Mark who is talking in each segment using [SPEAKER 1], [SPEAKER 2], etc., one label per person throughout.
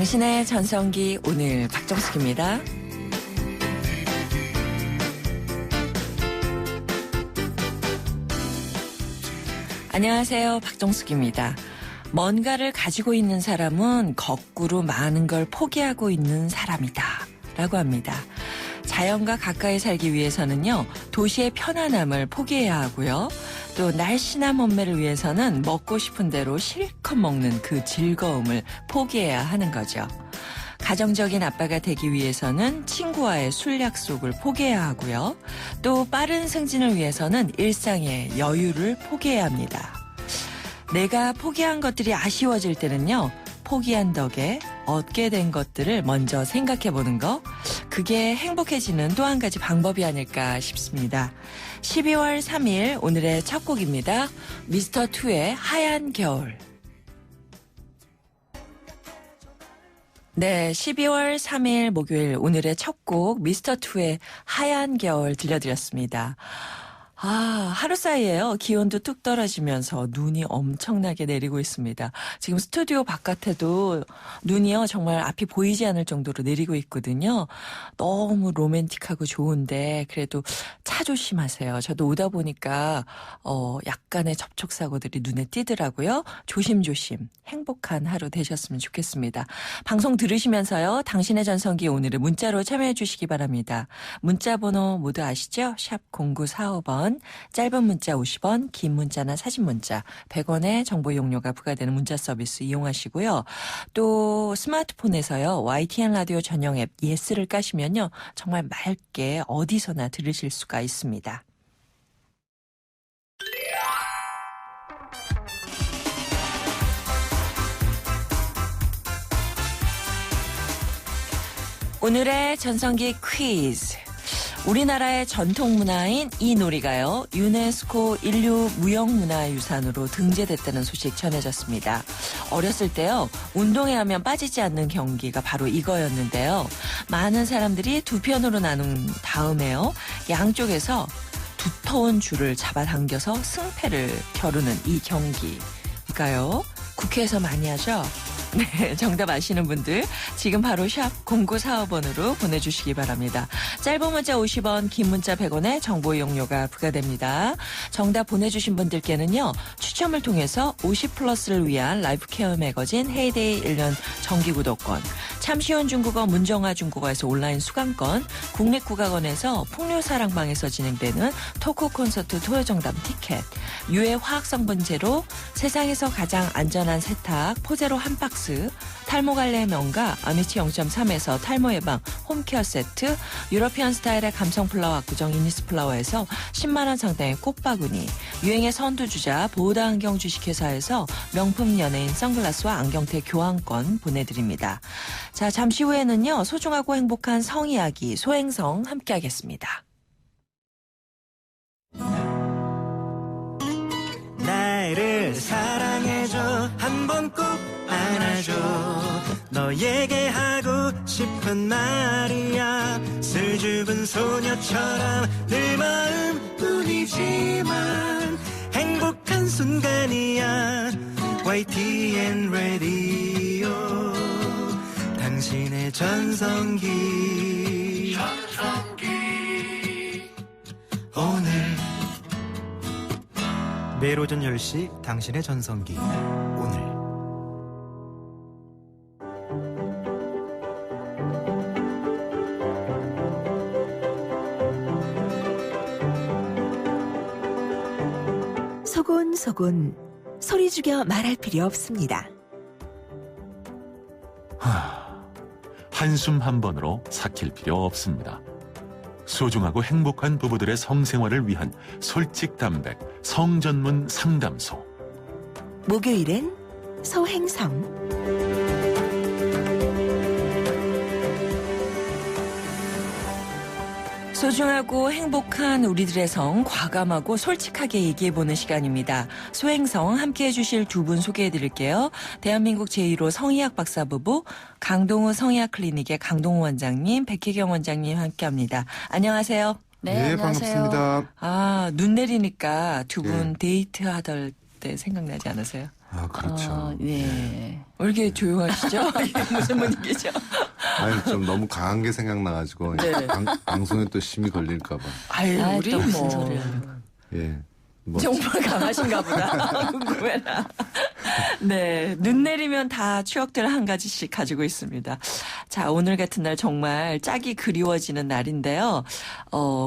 [SPEAKER 1] 당신의 전성기 오늘 박정숙입니다. 안녕하세요. 박정숙입니다. 뭔가를 가지고 있는 사람은 거꾸로 많은 걸 포기하고 있는 사람이다 라고 합니다. 자연과 가까이 살기 위해서는요, 도시의 편안함을 포기해야 하고요. 또 날씬한 몸매를 위해서는 먹고 싶은 대로 실컷 먹는 그 즐거움을 포기해야 하는 거죠. 가정적인 아빠가 되기 위해서는 친구와의 술 약속을 포기해야 하고요. 또 빠른 승진을 위해서는 일상의 여유를 포기해야 합니다. 내가 포기한 것들이 아쉬워질 때는요, 포기한 덕에 얻게 된 것들을 먼저 생각해보는 거, 그게 행복해지는 또 한 가지 방법이 아닐까 싶습니다. 12월 3일 오늘의 첫 곡입니다. 미스터2의 하얀 겨울. 네, 12월 3일 목요일 오늘의 첫 곡 미스터2의 하얀 겨울 들려드렸습니다. 하루 사이에요. 기온도 뚝 떨어지면서 눈이 엄청나게 내리고 있습니다. 지금 스튜디오 바깥에도 눈이요, 정말 앞이 보이지 않을 정도로 내리고 있거든요. 너무 로맨틱하고 좋은데 그래도 차 조심하세요. 저도 오다 보니까 약간의 접촉사고들이 눈에 띄더라고요. 조심조심 행복한 하루 되셨으면 좋겠습니다. 방송 들으시면서요, 당신의 전성기 오늘은 문자로 참여해 주시기 바랍니다. 문자 번호 모두 아시죠? 샵 0945번. 짧은 문자 50원, 긴 문자나 사진 문자 100원의 정보 이용료가 부과되는 문자 서비스 이용하시고요. 또 스마트폰에서요, YTN 라디오 전용 앱 예스를 까시면요, 정말 맑게 어디서나 들으실 수가 있습니다. 오늘의 전성기 퀴즈. 우리나라의 전통 문화인 이 놀이가요, 유네스코 인류 무형문화유산으로 등재됐다는 소식 전해졌습니다. 어렸을 때요, 운동회 하면 빠지지 않는 경기가 바로 이거였는데요. 많은 사람들이 두 편으로 나눈 다음에요, 양쪽에서 두터운 줄을 잡아당겨서 승패를 겨루는 이 경기가요, 국회에서 많이 하죠? 네, 정답 아시는 분들 지금 바로 샵 0945번으로 보내주시기 바랍니다. 짧은 문자 50원, 긴 문자 100원의 정보 이용료가 부과됩니다. 정답 보내주신 분들께는요, 추첨을 통해서 50플러스를 위한 라이프 케어 매거진 헤이데이 1년 정기구독권, 참 쉬운 중국어 문정아 중국어에서 온라인 수강권, 국립국악원에서 풍류사랑방에서 진행되는 토크 콘서트 토요정답 티켓, 유해 화학성분 제로, 세상에서 가장 안전한 세탁 포제로 한 박스, 탈모갈래 명가 아미치 0.3에서 탈모 예방 홈케어 세트, 유러피안 스타일의 감성 플라워 압구정 이니스 플라워에서 10만원 상당의 꽃바구니, 유행의 선두주자 보호다 안경 주식회사에서 명품 연예인 선글라스와 안경테 교환권 보내드립니다. 자, 잠시 후에는요, 소중하고 행복한 성이야기 소행성 함께하겠습니다.
[SPEAKER 2] 나를 사랑해줘, 한번 꼭 안아줘. 너에게 하고 싶은 말이야. 슬줍은 소녀처럼 내 마음뿐이지만 행복한 순간이야. YTN 라디오 당신의 전성기 오늘 매일 오전 10시 당신의 전성기 오늘.
[SPEAKER 3] 소곤소곤 소리 죽여 말할 필요 없습니다.
[SPEAKER 4] 한숨 한 번으로 삭힐 필요 없습니다. 소중하고 행복한 부부들의 성생활을 위한 솔직 담백 성전문 상담소.
[SPEAKER 3] 목요일엔 소행성.
[SPEAKER 1] 소중하고 행복한 우리들의 성, 과감하고 솔직하게 얘기해보는 시간입니다. 소행성 함께해 주실 두 분 소개해드릴게요. 대한민국 제1호 성의학 박사 부부, 강동우 성의학 클리닉의 강동우 원장님, 백혜경 원장님 함께합니다. 안녕하세요.
[SPEAKER 5] 네, 반갑습니다.
[SPEAKER 1] 눈 내리니까 두 분
[SPEAKER 5] 네.
[SPEAKER 1] 데이트 하던 때 생각나지 않으세요?
[SPEAKER 5] 아, 그렇죠.
[SPEAKER 6] 네.
[SPEAKER 1] 왜 이렇게 조용하시죠? 이게 무슨 분위기죠?
[SPEAKER 5] 아니, 좀 너무 강한 게 생각나가지고
[SPEAKER 1] 네.
[SPEAKER 5] 방송에 또 심이 걸릴까봐.
[SPEAKER 1] 아유,
[SPEAKER 6] 아이,
[SPEAKER 1] 우리
[SPEAKER 6] 또 무슨
[SPEAKER 1] 뭐.
[SPEAKER 6] 소리를.
[SPEAKER 5] 예. 뭐
[SPEAKER 1] 정말 강하신가 보다. 궁금해라. 네. 눈 내리면 다 추억들 한 가지씩 가지고 있습니다. 자, 오늘 같은 날 정말 짝이 그리워지는 날인데요.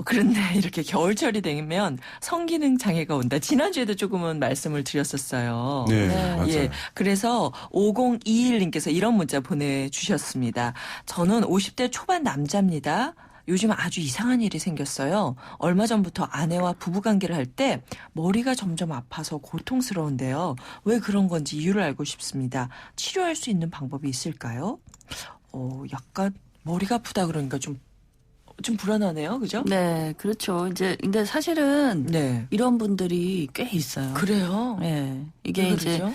[SPEAKER 1] 그런데 이렇게 겨울철이 되면 성기능 장애가 온다. 지난주에도 조금은 말씀을 드렸었어요.
[SPEAKER 5] 네,
[SPEAKER 6] 네.
[SPEAKER 5] 맞아요.
[SPEAKER 1] 예. 그래서 5021님께서 이런 문자 보내주셨습니다. 저는 50대 초반 남자입니다. 요즘 아주 이상한 일이 생겼어요. 얼마 전부터 아내와 부부관계를 할 때 머리가 점점 아파서 고통스러운데요. 왜 그런 건지 이유를 알고 싶습니다. 치료할 수 있는 방법이 있을까요? 약간 머리가 아프다 그러니까 좀 불안하네요. 그죠?
[SPEAKER 6] 네, 그렇죠. 이제 근데 사실은
[SPEAKER 1] 네.
[SPEAKER 6] 이런 분들이 꽤 있어요.
[SPEAKER 1] 그래요?
[SPEAKER 6] 네, 이게
[SPEAKER 1] 왜
[SPEAKER 6] 이제
[SPEAKER 1] 그러죠?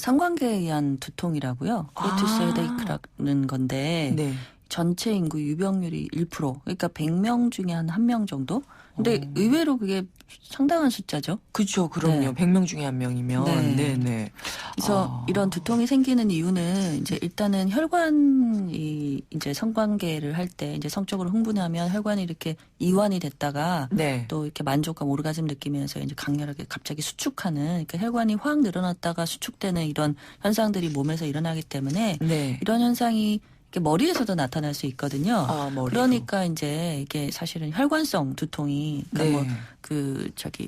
[SPEAKER 6] 상관계에 의한 두통이라고요. 크로투스 헤데이크라는 건데
[SPEAKER 1] 네.
[SPEAKER 6] 전체 인구 유병률이 1%. 그러니까 100명 중에 한 1명 정도? 근데 의외로 그게 상당한 숫자죠.
[SPEAKER 1] 그렇죠. 그럼요.
[SPEAKER 6] 네.
[SPEAKER 1] 100명 중에 한 명이면.
[SPEAKER 6] 네.
[SPEAKER 1] 네.
[SPEAKER 6] 그래서 이런 두통이 생기는 이유는 이제 일단은 혈관이 이제 성관계를 할 때 이제 성적으로 흥분하면 혈관이 이렇게 이완이 됐다가
[SPEAKER 1] 네.
[SPEAKER 6] 또 이렇게 만족감, 오르가즘 느끼면서 이제 강렬하게 갑자기 수축하는, 그러니까 혈관이 확 늘어났다가 수축되는 이런 현상들이 몸에서 일어나기 때문에
[SPEAKER 1] 네.
[SPEAKER 6] 이런 현상이 이렇게 머리에서도 나타날 수 있거든요.
[SPEAKER 1] 머리도.
[SPEAKER 6] 그러니까 이제 이게 사실은 혈관성 두통이, 그러니까
[SPEAKER 1] 네.
[SPEAKER 6] 뭐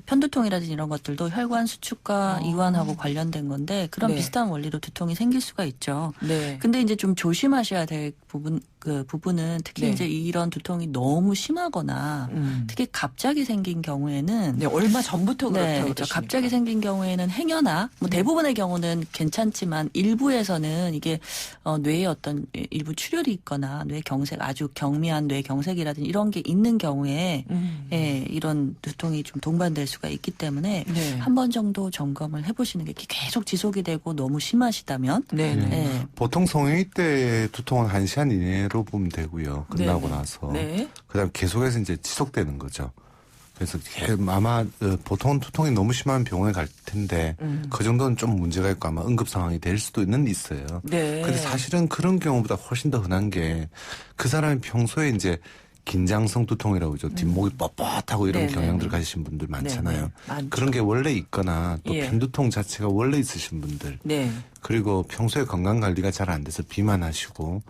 [SPEAKER 6] 편두통이라든지 이런 것들도 혈관 수축과 이완하고 관련된 건데 그런
[SPEAKER 1] 네.
[SPEAKER 6] 비슷한 원리로 두통이 생길 수가 있죠.
[SPEAKER 1] 네.
[SPEAKER 6] 근데 이제 좀 조심하셔야 될 부분은 특히
[SPEAKER 1] 네.
[SPEAKER 6] 이제 이런 두통이 너무 심하거나 특히 갑자기 생긴 경우에는
[SPEAKER 1] 네, 얼마 전부터
[SPEAKER 6] 네,
[SPEAKER 1] 그렇다고
[SPEAKER 6] 그렇죠.
[SPEAKER 1] 그러시니까.
[SPEAKER 6] 갑자기 생긴 경우에는 행여나 뭐 대부분의 경우는 괜찮지만 일부에서는 이게 뇌에 어떤 일부 출혈이 있거나 뇌 경색, 아주 경미한 뇌 경색이라든지 이런 게 있는 경우에 예, 이런 두통이 좀 동반될 수가 있기 때문에
[SPEAKER 1] 네.
[SPEAKER 6] 한 번 정도 점검을 해보시는 게 계속 지속이 되고 너무 심하시다면
[SPEAKER 1] 네. 네.
[SPEAKER 6] 예,
[SPEAKER 5] 보통 성인이 때 두통은 1시간 이내로 보면 되고요. 끝나고
[SPEAKER 1] 네.
[SPEAKER 5] 나서.
[SPEAKER 1] 네.
[SPEAKER 5] 그다음 계속해서 이제 지속되는 거죠. 그래서 아마 보통 두통이 너무 심한 병원에 갈 텐데 그 정도는 좀 문제가 있고 아마 응급 상황이 될 수도 있어요.
[SPEAKER 1] 네.
[SPEAKER 5] 근데 사실은 그런 경우보다 훨씬 더 흔한 게 그 사람이 평소에 이제 긴장성 두통이라고 그러죠. 뒷목이 뻣뻣하고 이런
[SPEAKER 1] 네네.
[SPEAKER 5] 경향들 가지신 분들 많잖아요.
[SPEAKER 1] 네네. 많죠.
[SPEAKER 5] 그런 게 원래 있거나 또
[SPEAKER 1] 예.
[SPEAKER 5] 편두통 자체가 원래 있으신 분들.
[SPEAKER 1] 네.
[SPEAKER 5] 그리고 평소에 건강 관리가 잘 안 돼서 비만하시고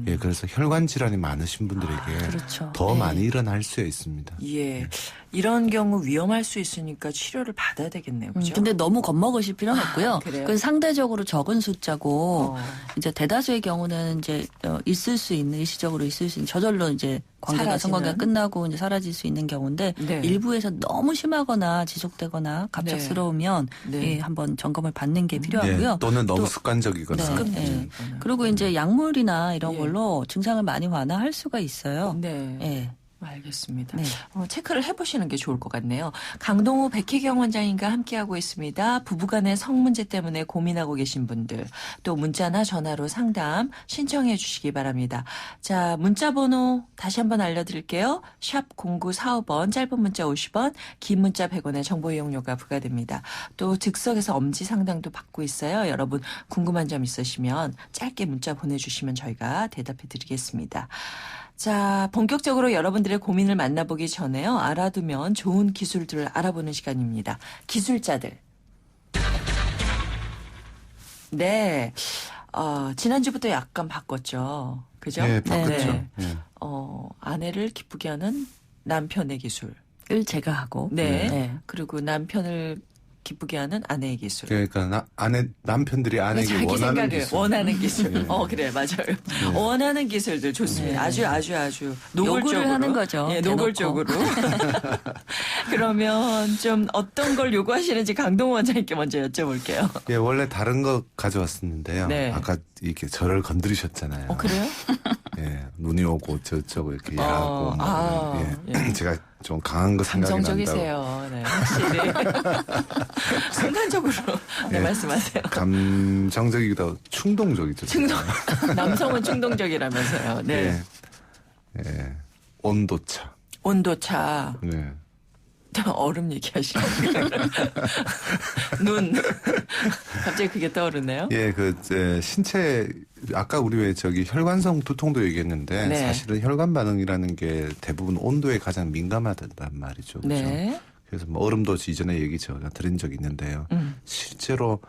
[SPEAKER 5] 예, 그래서 혈관 질환이 많으신 분들에게
[SPEAKER 6] 그렇죠.
[SPEAKER 5] 더
[SPEAKER 6] 네.
[SPEAKER 5] 많이 일어날 수 있습니다.
[SPEAKER 1] 예. 이런 경우 위험할 수 있으니까 치료를 받아야 되겠네요. 그죠?
[SPEAKER 6] 근데 너무 겁먹으실 필요는 없고요.
[SPEAKER 1] 그래요?
[SPEAKER 6] 그건 상대적으로 적은 숫자고 이제 대다수의 경우는 이제 있을 수 있는, 일시적으로 있을 수 있는, 저절로 이제 관계가
[SPEAKER 1] 사라지는?
[SPEAKER 6] 성관계가 끝나고 이제 사라질 수 있는 경우인데
[SPEAKER 1] 네.
[SPEAKER 6] 일부에서 너무 심하거나 지속되거나 갑작스러우면
[SPEAKER 1] 네.
[SPEAKER 6] 예, 한번 점검을 받는 게 필요하고요.
[SPEAKER 5] 예, 또는 너무
[SPEAKER 6] 또-
[SPEAKER 5] 습관적이거나.
[SPEAKER 6] 네.
[SPEAKER 1] 습관적이거나.
[SPEAKER 6] 예. 그리고 이제 약물이나 이런
[SPEAKER 1] 예.
[SPEAKER 6] 걸로 증상을 많이 완화할 수가 있어요.
[SPEAKER 1] 네.
[SPEAKER 6] 예.
[SPEAKER 1] 알겠습니다.
[SPEAKER 6] 네.
[SPEAKER 1] 체크를 해보시는 게 좋을 것 같네요. 강동우 백희경 원장님과 함께하고 있습니다. 부부간의 성 문제 때문에 고민하고 계신 분들 또 문자나 전화로 상담 신청해 주시기 바랍니다. 자, 문자 번호 다시 한번 알려드릴게요. 샵 0945번 짧은 문자 50원 긴 문자 100원의 정보 이용료가 부과됩니다. 또 즉석에서 엄지 상담도 받고 있어요. 여러분 궁금한 점 있으시면 짧게 문자 보내주시면 저희가 대답해 드리겠습니다. 자, 본격적으로 여러분들의 고민을 만나보기 전에요. 알아두면 좋은 기술들을 알아보는 시간입니다. 기술자들. 네. 지난주부터 약간 바꿨죠. 그죠?
[SPEAKER 5] 예, 바꿨죠.
[SPEAKER 1] 네.
[SPEAKER 5] 예.
[SPEAKER 1] 아내를 기쁘게 하는 남편의 기술.
[SPEAKER 6] 을 제가 하고
[SPEAKER 1] 네.
[SPEAKER 6] 네.
[SPEAKER 1] 그리고 남편을 기쁘게 하는 아내의 기술.
[SPEAKER 5] 그러니까 남편들이 아내에게
[SPEAKER 1] 자기
[SPEAKER 5] 원하는
[SPEAKER 1] 생각을
[SPEAKER 5] 기술.
[SPEAKER 1] 원하는 기술.
[SPEAKER 5] 예.
[SPEAKER 1] 그래, 맞아요. 원하는 기술들 좋습니다.
[SPEAKER 6] 네.
[SPEAKER 1] 아주
[SPEAKER 6] 요구를
[SPEAKER 1] 노골적으로
[SPEAKER 6] 하는 거죠.
[SPEAKER 1] 예,
[SPEAKER 6] 대놓고.
[SPEAKER 1] 노골적으로. 그러면 좀 어떤 걸 요구하시는지 강동원 원장님께 먼저 여쭤볼게요.
[SPEAKER 5] 예, 원래 다른 거 가져왔었는데요.
[SPEAKER 1] 네.
[SPEAKER 5] 아까 이렇게 저를 건드리셨잖아요.
[SPEAKER 1] 그래요?
[SPEAKER 5] 예, 눈이 오고 저쩌고 이렇게 야하고 예. 제가 좀 강한 거 생각이 난다고.
[SPEAKER 1] 감성적이세요. 네, 확실히. 순간적으로 네,
[SPEAKER 5] 예.
[SPEAKER 1] 말씀하세요.
[SPEAKER 5] 감정적이기도 하고 충동적이죠.
[SPEAKER 1] 남성은 충동적이라면서요. 네.
[SPEAKER 5] 예. 예. 온도차.
[SPEAKER 1] 온도차.
[SPEAKER 5] 네.
[SPEAKER 1] 얼음 얘기하시는 눈 갑자기 그게 떠오르네요.
[SPEAKER 5] 예, 신체 아까 우리 왜 혈관성 두통도 얘기했는데
[SPEAKER 1] 네.
[SPEAKER 5] 사실은 혈관 반응이라는 게 대부분 온도에 가장 민감하단 말이죠. 그렇죠?
[SPEAKER 1] 네.
[SPEAKER 5] 그래서 뭐 얼음도 이전에 얘기 제가 드린 적이 있는데요. 실제로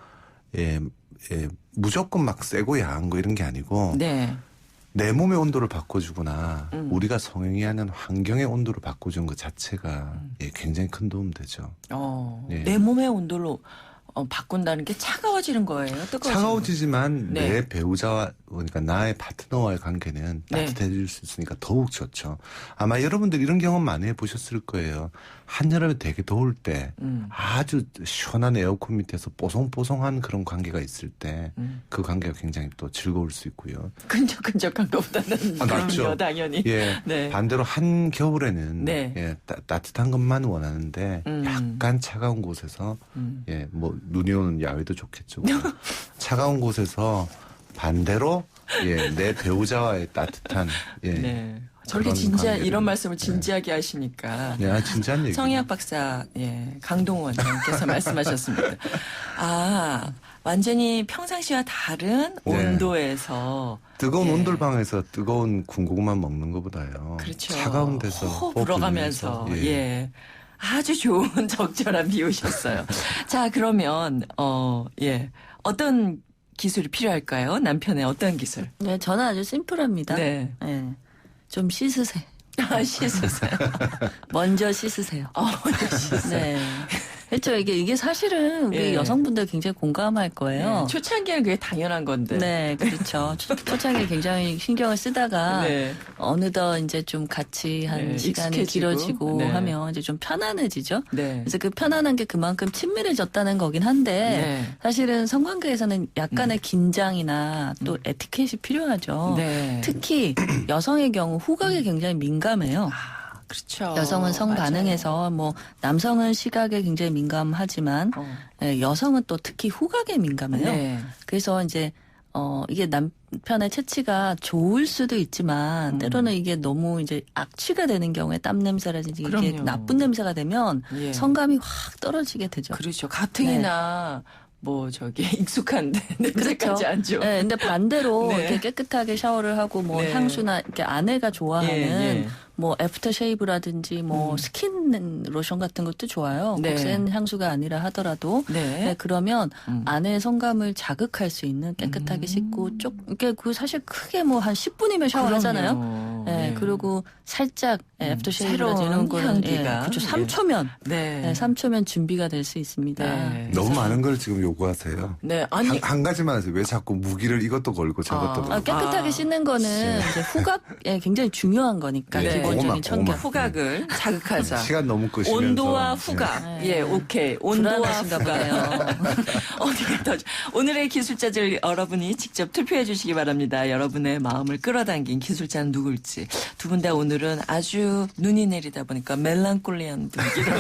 [SPEAKER 5] 무조건 막 세고 야한 거 이런 게 아니고
[SPEAKER 1] 네.
[SPEAKER 5] 내 몸의 온도를 바꿔주거나 우리가 성행위 하는 환경의 온도를 바꿔주는 것 자체가 굉장히 큰 도움 되죠. 예.
[SPEAKER 1] 내 몸의 온도로 바꾼다는 게 차가워지는 거예요? 뜨거워지는
[SPEAKER 5] 차가워지지만
[SPEAKER 1] 네.
[SPEAKER 5] 내 배우자와 그러니까 나의 파트너와의 관계는
[SPEAKER 1] 네.
[SPEAKER 5] 따뜻해질 수 있으니까 더욱 좋죠. 아마 여러분들 이런 경험 많이 해보셨을 거예요. 한여름에 되게 더울 때 아주 시원한 에어컨 밑에서 뽀송뽀송한 그런 관계가 있을 때 그 관계가 굉장히 또 즐거울 수 있고요.
[SPEAKER 1] 끈적끈적한 것보다는
[SPEAKER 5] 아,
[SPEAKER 1] 그럼요,
[SPEAKER 5] 낫죠.
[SPEAKER 1] 당연히.
[SPEAKER 5] 예,
[SPEAKER 1] 네.
[SPEAKER 5] 반대로 한겨울에는
[SPEAKER 1] 네.
[SPEAKER 5] 예, 따뜻한 것만 원하는데 약간 차가운 곳에서 예, 뭐 눈이 오는 야외도 좋겠죠. 차가운 곳에서 반대로 예, 내 배우자와의 따뜻한 예,
[SPEAKER 1] 네. 저렇게
[SPEAKER 5] 그런
[SPEAKER 1] 진지한
[SPEAKER 5] 관계를.
[SPEAKER 1] 이런 말씀을 진지하게 하시니까
[SPEAKER 5] 네, 진지한 얘기.
[SPEAKER 1] 성희학 박사, 강동원 원장님께서 말씀하셨습니다. 아, 완전히 평상시와 다른
[SPEAKER 5] 네.
[SPEAKER 1] 온도에서
[SPEAKER 5] 뜨거운
[SPEAKER 1] 예.
[SPEAKER 5] 온돌방에서 뜨거운 군고구마 먹는 것보다요.
[SPEAKER 1] 그렇죠.
[SPEAKER 5] 차가운 데서
[SPEAKER 1] 호흡
[SPEAKER 5] 호흡
[SPEAKER 1] 불어가면서
[SPEAKER 5] 불면서,
[SPEAKER 1] 예. 아주 좋은 적절한 비유셨어요. 자, 그러면 어떤 기술이 필요할까요? 남편의 어떤 기술?
[SPEAKER 6] 네, 저는 아주 심플합니다.
[SPEAKER 1] 네.
[SPEAKER 6] 네. 좀 씻으세요.
[SPEAKER 1] 씻으세요.
[SPEAKER 6] 먼저 씻으세요.
[SPEAKER 1] 씻으세요.
[SPEAKER 6] 네. 그렇죠. 이게 사실은 우리
[SPEAKER 1] 예.
[SPEAKER 6] 여성분들 굉장히 공감할 거예요.
[SPEAKER 1] 초창기에는 그게 당연한 건데.
[SPEAKER 6] 네, 그렇죠. 초창기에 굉장히 신경을 쓰다가
[SPEAKER 1] 네.
[SPEAKER 6] 어느덧 이제 좀 같이 한
[SPEAKER 1] 네,
[SPEAKER 6] 시간이
[SPEAKER 1] 익숙해지고.
[SPEAKER 6] 길어지고
[SPEAKER 1] 네.
[SPEAKER 6] 하면 이제 좀 편안해지죠.
[SPEAKER 1] 네.
[SPEAKER 6] 그래서 그 편안한 게 그만큼 친밀해졌다는 거긴 한데
[SPEAKER 1] 네.
[SPEAKER 6] 사실은 성관계에서는 약간의 긴장이나 또 에티켓이 필요하죠.
[SPEAKER 1] 네.
[SPEAKER 6] 특히 여성의 경우 후각에 굉장히 민감해요.
[SPEAKER 1] 그렇죠.
[SPEAKER 6] 여성은 성
[SPEAKER 1] 맞아요.
[SPEAKER 6] 반응에서 뭐 남성은 시각에 굉장히 민감하지만 여성은 또 특히 후각에 민감해요.
[SPEAKER 1] 네.
[SPEAKER 6] 그래서 이제 이게 남편의 체취가 좋을 수도 있지만 때로는 이게 너무 이제 악취가 되는 경우에 땀 냄새라든지 이게
[SPEAKER 1] 그럼요.
[SPEAKER 6] 나쁜 냄새가 되면
[SPEAKER 1] 예.
[SPEAKER 6] 성감이 확 떨어지게 되죠.
[SPEAKER 1] 그렇죠. 가뜩이나 익숙한데 냄새까지
[SPEAKER 6] 그렇죠.
[SPEAKER 1] 안 좋아.
[SPEAKER 6] 네, 근데 반대로
[SPEAKER 1] 네.
[SPEAKER 6] 이렇게 깨끗하게 샤워를 하고 뭐
[SPEAKER 1] 네.
[SPEAKER 6] 향수나 이렇게 아내가 좋아하는
[SPEAKER 1] 예.
[SPEAKER 6] 뭐 애프터 쉐이브라든지 뭐 스킨 로션 같은 것도 좋아요.
[SPEAKER 1] 네.
[SPEAKER 6] 꼭 센 향수가 아니라 하더라도
[SPEAKER 1] 네.
[SPEAKER 6] 네, 그러면 아내의 성감을 자극할 수 있는 깨끗하게 씻고 이게 그 사실 크게 뭐 한 10분이면 샤워하잖아요.
[SPEAKER 1] 그럼요.
[SPEAKER 6] 네, 그리고 살짝 애프터 쉐이브라든지
[SPEAKER 1] 새로운
[SPEAKER 6] 이런 거는
[SPEAKER 1] 향기가.
[SPEAKER 6] 그렇죠.
[SPEAKER 1] 예.
[SPEAKER 6] 3초면
[SPEAKER 1] 네.
[SPEAKER 6] 3초면 준비가 될 수 있습니다.
[SPEAKER 1] 네.
[SPEAKER 5] 너무 많은 걸 지금 요구하세요.
[SPEAKER 1] 네. 아니
[SPEAKER 5] 한 가지만 하세요. 왜 자꾸 무기를 이것도 걸고 저것도 걸고.
[SPEAKER 6] 깨끗하게 씻는 거는 이제 후각에 굉장히 중요한 거니까
[SPEAKER 5] 네.
[SPEAKER 6] 기본적인
[SPEAKER 5] 고구마,
[SPEAKER 6] 청결.
[SPEAKER 1] 후각을 자극하자.
[SPEAKER 5] 시간 너무 끄시면서.
[SPEAKER 1] 온도와 후각.
[SPEAKER 6] 네.
[SPEAKER 1] 예, 오케이. 온도와
[SPEAKER 6] 불안하신가
[SPEAKER 1] 후각.
[SPEAKER 6] 봐요.
[SPEAKER 1] 어디가 더 오늘의 기술자들 여러분이 직접 투표해 주시기 바랍니다. 여러분의 마음을 끌어당긴 기술자는 누굴지. 두 분 다 오늘은 아주 눈이 내리다 보니까 멜랑콜리한 분위기로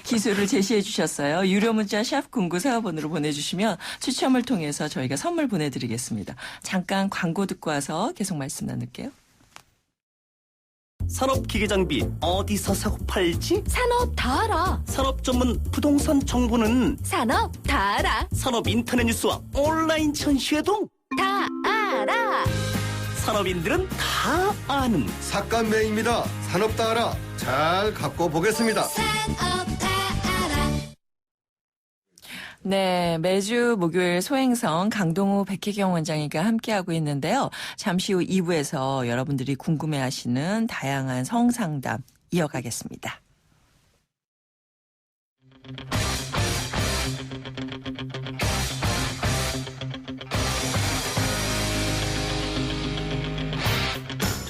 [SPEAKER 1] 기술을 제시해 주셨어요. 유료 문자 샵 0945번으로 보내주시면 추첨을 통해서 저희가 선물 보내드리겠습니다. 잠깐 광고 듣고 와서 계속 말씀 나눌게요.
[SPEAKER 7] 산업기계장비 어디서 사고 팔지?
[SPEAKER 3] 산업 다 알아.
[SPEAKER 7] 산업 전문 부동산 정보는
[SPEAKER 3] 산업 다 알아.
[SPEAKER 7] 산업 인터넷 뉴스와 온라인 전시회도
[SPEAKER 3] 다 알아.
[SPEAKER 7] 산업인들은 다 아는
[SPEAKER 8] 삭감매입니다. 산업 다 알아. 잘 갖고 보겠습니다.
[SPEAKER 1] 네, 매주 목요일 소행성 강동우 백희경 원장님과 함께하고 있는데요. 잠시 후 2부에서 여러분들이 궁금해하시는 다양한 성상담 이어가겠습니다.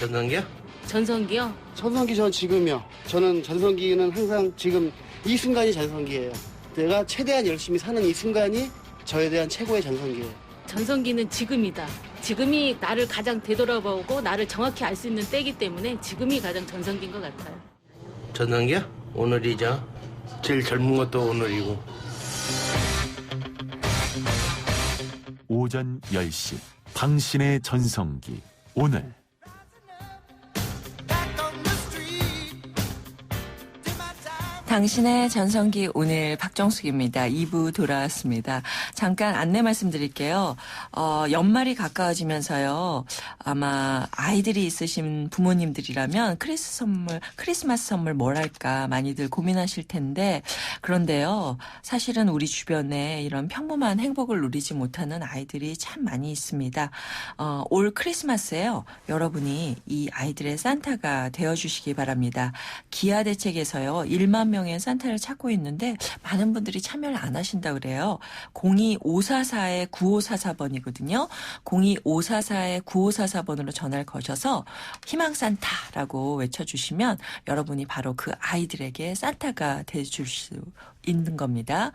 [SPEAKER 8] 전성기요?
[SPEAKER 9] 전성기요?
[SPEAKER 10] 전성기 전 지금이요. 저는 전성기는 항상 지금 이 순간이 전성기예요. 내가 최대한 열심히 사는 이 순간이 저에 대한 최고의 전성기예요.
[SPEAKER 9] 전성기는 지금이다. 지금이 나를 가장 되돌아보고 나를 정확히 알 수 있는 때이기 때문에 지금이 가장 전성기인 것 같아요.
[SPEAKER 8] 전성기요? 오늘이죠. 제일 젊은 것도 오늘이고.
[SPEAKER 4] 오전 10시 당신의 전성기 오늘
[SPEAKER 1] 당신의 전성기 오늘 박정숙입니다. 2부 돌아왔습니다. 잠깐 안내 말씀드릴게요. 연말이 가까워지면서요. 아마 아이들이 있으신 부모님들이라면 크리스마스 선물 뭘 할까 많이들 고민하실 텐데 그런데요. 사실은 우리 주변에 이런 평범한 행복을 누리지 못하는 아이들이 참 많이 있습니다. 올 크리스마스에요. 여러분이 이 아이들의 산타가 되어주시기 바랍니다. 기아대책에서요. 1만 명의 산타를 찾고 있는데 많은 분들이 참여를 안 하신다고 그래요. 02544-9544번이거든요. 02544-9544번으로 전화를 거셔서 희망산타라고 외쳐주시면 여러분이 바로 그 아이들에게 산타가 돼줄 수 있는 겁니다.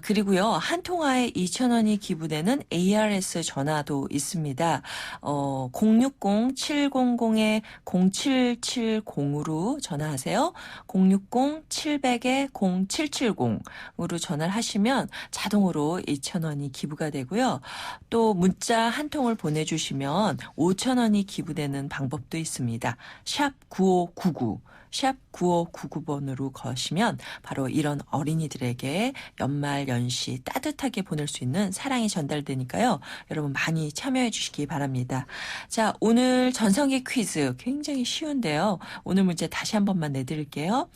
[SPEAKER 1] 그리고요. 한 통화에 2,000원이 기부되는 ARS 전화도 있습니다. 060-700-0770으로 전화하세요. 060-700-0770으로 전화를 하시면 자동으로 2,000원이 기부가 되고요. 또 문자 한 통을 보내주시면 5,000원이 기부되는 방법도 있습니다. 샵 9599. 샵 9599번으로 거시면 바로 이런 어린이들에게 연말 연시 따뜻하게 보낼 수 있는 사랑이 전달되니까요. 여러분 많이 참여해 주시기 바랍니다. 자, 오늘 전성기 퀴즈 굉장히 쉬운데요. 오늘 문제 다시 한 번만 내드릴게요.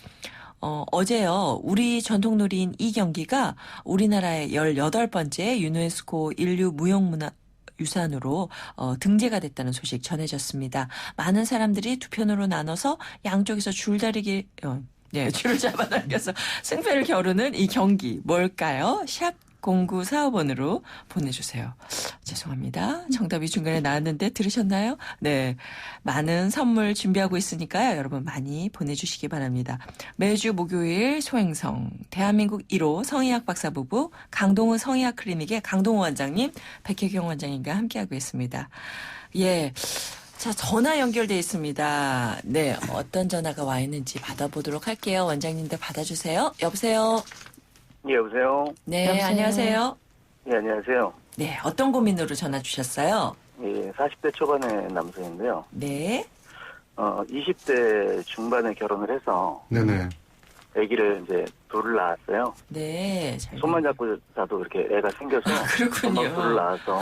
[SPEAKER 1] 어제요. 우리 전통놀이인 이 경기가 우리나라의 18번째 유네스코 인류 무형문화 유산으로 등재가 됐다는 소식 전해졌습니다. 많은 사람들이 두 편으로 나눠서 양쪽에서 줄을 잡아 당겨서 승패를 겨루는 이 경기 뭘까요? 샵 0945번으로 보내주세요. 죄송합니다. 정답이 중간에 나왔는데 들으셨나요? 네. 많은 선물 준비하고 있으니까요. 여러분 많이 보내주시기 바랍니다. 매주 목요일 소행성 대한민국 1호 성의학 박사 부부 강동우 성의학 클리닉의 강동우 원장님, 백혜경 원장님과 함께하고 있습니다. 예. 자, 전화 연결돼 있습니다. 네. 어떤 전화가 와 있는지 받아보도록 할게요. 원장님들 받아주세요. 여보세요?
[SPEAKER 11] 예, 여보세요?
[SPEAKER 1] 네,
[SPEAKER 6] 여보세요?
[SPEAKER 1] 안녕하세요.
[SPEAKER 11] 예, 안녕하세요.
[SPEAKER 1] 네, 어떤 고민으로 전화 주셨어요?
[SPEAKER 11] 예, 40대 초반의 남성인데요.
[SPEAKER 1] 네.
[SPEAKER 11] 20대 중반에 결혼을 해서
[SPEAKER 5] 네네.
[SPEAKER 11] 아기를 이제 둘을 낳았어요.
[SPEAKER 1] 네.
[SPEAKER 11] 손만 잡고 자도 이렇게 애가 생겨서
[SPEAKER 1] 그렇군요.
[SPEAKER 11] 둘을 낳아서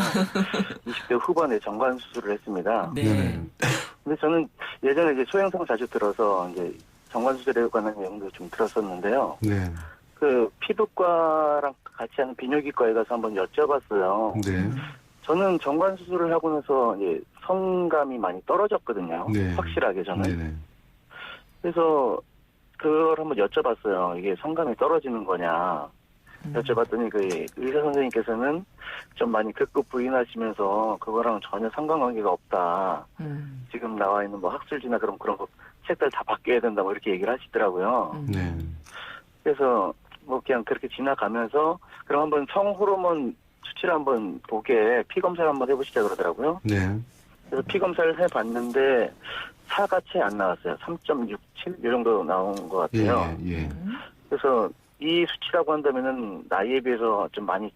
[SPEAKER 11] 20대 후반에 정관 수술을 했습니다.
[SPEAKER 1] 네.
[SPEAKER 11] 근데 저는 예전에 이제 소형성 자주 들어서 이제 정관 수술에 관한 내용도 좀 들었었는데요.
[SPEAKER 5] 네.
[SPEAKER 11] 그 피부과랑 같이 하는 비뇨기과에 가서 한번 여쭤봤어요.
[SPEAKER 5] 네.
[SPEAKER 11] 저는 정관 수술을 하고 나서 이제 성감이 많이 떨어졌거든요.
[SPEAKER 5] 네.
[SPEAKER 11] 확실하게 저는.
[SPEAKER 5] 네네.
[SPEAKER 11] 그래서 그걸 한번 여쭤봤어요. 이게 성감이 떨어지는 거냐. 여쭤봤더니 그 의사 선생님께서는 좀 많이 극구 부인하시면서 그거랑 전혀 상관관계가 없다. 지금 나와 있는 뭐 학술지나 그런 거 책들 다 바뀌어야 된다 뭐 이렇게 얘기를 하시더라고요.
[SPEAKER 5] 네.
[SPEAKER 11] 그래서 뭐 그냥 그렇게 지나가면서 그럼 한번 성호르몬 수치를 한번 보게 피 검사를 한번 해보시자 그러더라고요.
[SPEAKER 5] 네.
[SPEAKER 11] 그래서 피 검사를 해봤는데 4가 채 안 나왔어요. 3.67 이 정도 나온 것 같아요.
[SPEAKER 5] 예.
[SPEAKER 11] 그래서 이 수치라고 한다면은 나이에 비해서 좀 많이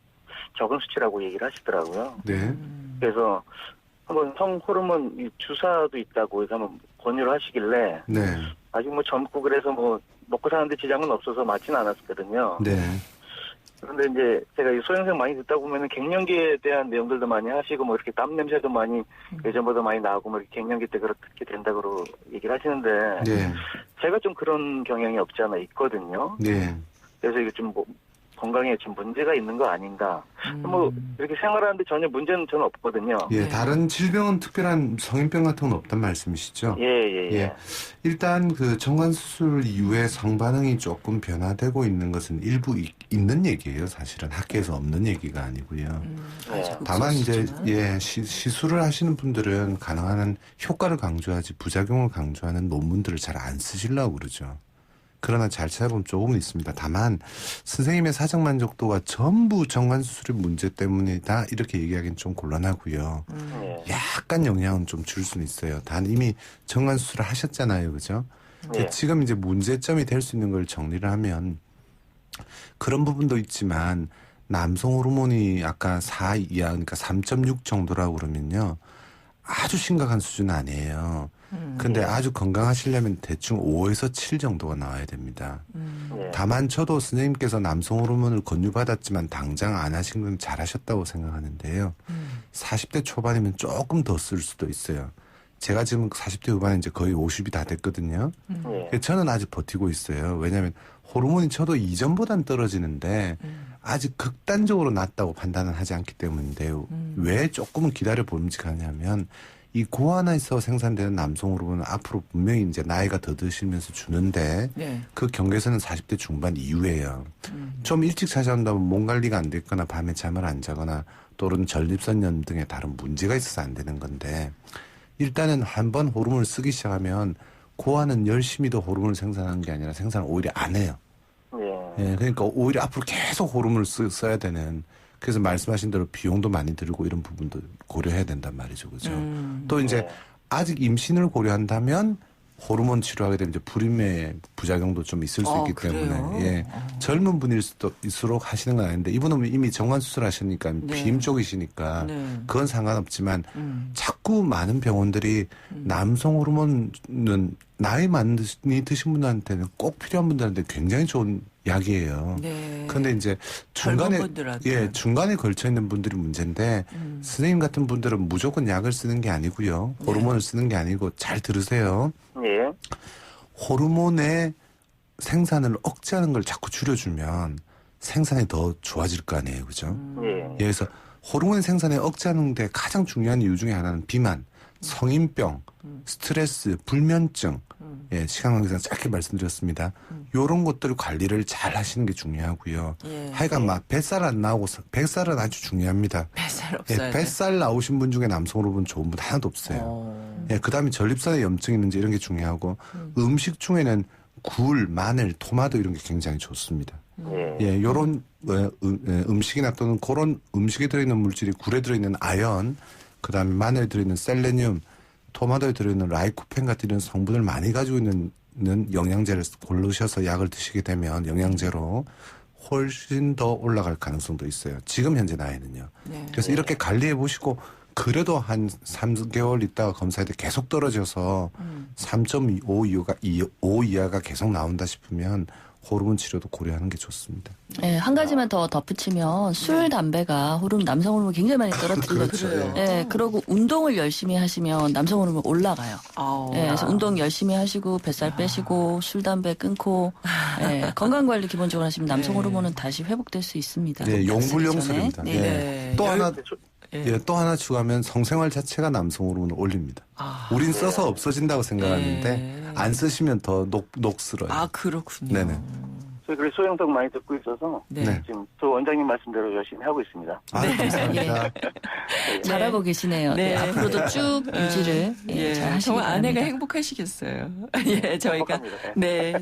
[SPEAKER 11] 적은 수치라고 얘기를 하시더라고요.
[SPEAKER 5] 네.
[SPEAKER 11] 그래서 한번 성호르몬 주사도 있다고 해서 한번 권유를 하시길래
[SPEAKER 5] 네.
[SPEAKER 11] 아직 뭐 젊고 그래서 뭐 먹고 사는데 지장은 없어서 맞지는 않았거든요.
[SPEAKER 5] 네.
[SPEAKER 11] 그런데 이제 제가 이 소형생 많이 듣다 보면은 갱년기에 대한 내용들도 많이 하시고 뭐 이렇게 땀 냄새도 많이 예전보다 많이 나고 뭐 이렇게 갱년기 때 그렇게 된다고 얘기를 하시는데
[SPEAKER 5] 네.
[SPEAKER 11] 제가 좀 그런 경향이 없지 않아 있거든요.
[SPEAKER 5] 네.
[SPEAKER 11] 그래서 이게 좀 뭐 건강에 좀 문제가 있는 거 아닌가. 뭐 이렇게 생활하는데 전혀 문제는 저는 없거든요.
[SPEAKER 5] 예, 다른 질병은 특별한 성인병 같은 건 없단 말씀이시죠?
[SPEAKER 11] 예.
[SPEAKER 5] 일단 그 정관 수술 이후에 성반응이 조금 변화되고 있는 것은 일부 있는 얘기예요. 사실은 학계에서 없는 얘기가 아니고요. 다만 이제 시술을 하시는 분들은 가능한 한 효과를 강조하지 부작용을 강조하는 논문들을 잘 안 쓰시려고 그러죠. 그러나 잘 찾아보면 조금은 있습니다. 다만 선생님의 사정 만족도가 전부 정관수술의 문제 때문이다 이렇게 얘기하기는 좀 곤란하고요. 약간 영향은 좀 줄 수는 있어요. 단 이미 정관수술을 하셨잖아요. 그죠? 지금 이제 문제점이 될 수 있는 걸 정리를 하면 그런 부분도 있지만 남성 호르몬이 아까 4 이하 그러니까 3.6 정도라고 그러면요. 아주 심각한 수준은 아니에요. 근데 아주 건강하시려면 대충 5에서 7 정도가 나와야 됩니다.
[SPEAKER 11] 예.
[SPEAKER 5] 다만 저도 선생님께서 남성 호르몬을 권유받았지만 당장 안 하신 건 잘하셨다고 생각하는데요. 40대 초반이면 조금 더 쓸 수도 있어요. 제가 지금 40대 후반에 이제 거의 50이 다 됐거든요.
[SPEAKER 11] 예.
[SPEAKER 5] 저는 아직 버티고 있어요. 왜냐하면 호르몬이 저도 이전보단 떨어지는데 아직 극단적으로 낮다고 판단은 하지 않기 때문인데요. 왜 조금은 기다려 봄직하냐면 이 고안에서 생산되는 남성 호르몬은 앞으로 분명히 이제 나이가 더 드시면서 주는데
[SPEAKER 1] 네.
[SPEAKER 5] 그 경계선은 40대 중반 이후예요. 좀 일찍 찾아온다면 몸 관리가 안 됐거나 밤에 잠을 안 자거나 또는 전립선염 등의 다른 문제가 있어서 안 되는 건데 일단은 한번 호르몬을 쓰기 시작하면 고안은 열심히 더 호르몬을 생산하는 게 아니라 생산을 오히려 안 해요. 예, 그러니까 오히려 앞으로 계속 호르몬을 써야 되는 그래서 말씀하신 대로 비용도 많이 들고 이런 부분도 고려해야 된단 말이죠. 그죠? 또 이제 아직 임신을 고려한다면 호르몬 치료하게 되면 이제 불임의 부작용도 좀 있을 수 있기 때문에 예, 젊은 분일수록 하시는 건 아닌데 이분은 이미 정관 수술하시니까 비임 쪽이시니까 그건 상관없지만 자꾸 많은 병원들이 남성 호르몬은 나이 많이 드신 분들한테는 꼭 필요한 분들한테 굉장히 좋은 약이에요. 그런데 이제 중간에 걸쳐 있는 분들이 문제인데 선생님 같은 분들은 무조건 약을 쓰는 게 아니고요. 호르몬을 쓰는 게 아니고 잘 들으세요.
[SPEAKER 11] 예.
[SPEAKER 5] 호르몬의 생산을 억제하는 걸 자꾸 줄여주면 생산이 더 좋아질 거 아니에요. 그죠?
[SPEAKER 11] 예.
[SPEAKER 5] 그래서 호르몬 생산에 억제하는 데 가장 중요한 이유 중에 하나는 비만, 성인병, 스트레스, 불면증, 예, 시간 관계상 짧게 말씀드렸습니다. 요런 것들 관리를 잘 하시는 게 중요하고요. 하여간 막 뱃살 안 나오고, 뱃살은 아주 중요합니다.
[SPEAKER 1] 뱃살 없어요.
[SPEAKER 5] 예, 뱃살 나오신 분 중에 남성 호르몬 좋은 분 하나도 없어요. 예, 그 다음에 전립선에 염증이 있는지 이런 게 중요하고, 음식 중에는 굴, 마늘, 토마토 이런 게 굉장히 좋습니다. 예, 요런 음식이나 또는 그런 음식에 들어있는 물질이 굴에 들어있는 아연, 그 다음에 마늘에 들어있는 셀레늄, 토마토에 들어있는 라이코펜 같은 이런 성분을 많이 가지고 있는 영양제를 고르셔서 약을 드시게 되면 영양제로 훨씬 더 올라갈 가능성도 있어요. 지금 현재 나이는요. 그래서 이렇게 관리해 보시고 그래도 한 3개월 있다가 검사할 때 계속 떨어져서 3.5 이하가 계속 나온다 싶으면 호르몬 치료도 고려하는 게 좋습니다.
[SPEAKER 6] 네, 한 가지만 더 덧붙이면 술, 담배가 남성 호르몬 굉장히 많이 떨어뜨려요. 네, 그러고 운동을 열심히 하시면 남성 호르몬 올라가요. 네, 그래서 운동 열심히 하시고 뱃살 빼시고 술, 담배 끊고 네, 건강 관리 기본적으로 하시면 남성 호르몬은 다시 회복될 수 있습니다.
[SPEAKER 5] 네, 용불용설입니다.
[SPEAKER 6] 네.
[SPEAKER 5] 네. 또 하나 또 하나 추가하면 성생활 자체가 남성 호르몬을 올립니다. 우린 써서 없어진다고 생각하는데 안 쓰시면 더 녹슬어요.
[SPEAKER 1] 아, 그렇군요.
[SPEAKER 5] 네네.
[SPEAKER 11] 저희 그래 소영덕 많이 듣고 있어서 지금 저 원장님 말씀대로 열심히 하고 있습니다.
[SPEAKER 5] 아, 감사합니다.
[SPEAKER 6] 잘하고 계시네요. 네. 앞으로도 쭉 유지를 잘 하시기
[SPEAKER 1] 정말 아내가
[SPEAKER 6] 바랍니다.
[SPEAKER 1] 행복하시겠어요. 예, 저희가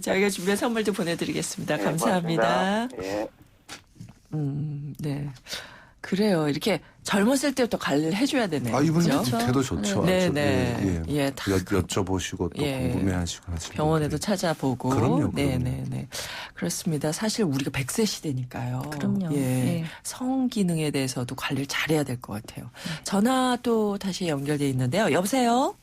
[SPEAKER 1] 저희가 준비한 선물도 보내드리겠습니다. 감사합니다.
[SPEAKER 11] 예.
[SPEAKER 1] 네. 그래요. 이렇게 젊었을 때부터 관리를 해줘야 되네요.
[SPEAKER 5] 아, 이분은
[SPEAKER 1] 그렇죠?
[SPEAKER 5] 태도 좋죠.
[SPEAKER 1] 네.
[SPEAKER 5] 예, 여쭤보시고 또 궁금해하시고 하시고.
[SPEAKER 1] 병원에도 찾아보고.
[SPEAKER 5] 그럼요.
[SPEAKER 1] 네. 그렇습니다. 사실 우리가 100세 시대니까요.
[SPEAKER 6] 그럼요.
[SPEAKER 1] 예. 성 기능에 대해서도 관리를 잘해야 될 것 같아요. 전화 또 다시 연결돼 있는데요. 여보세요?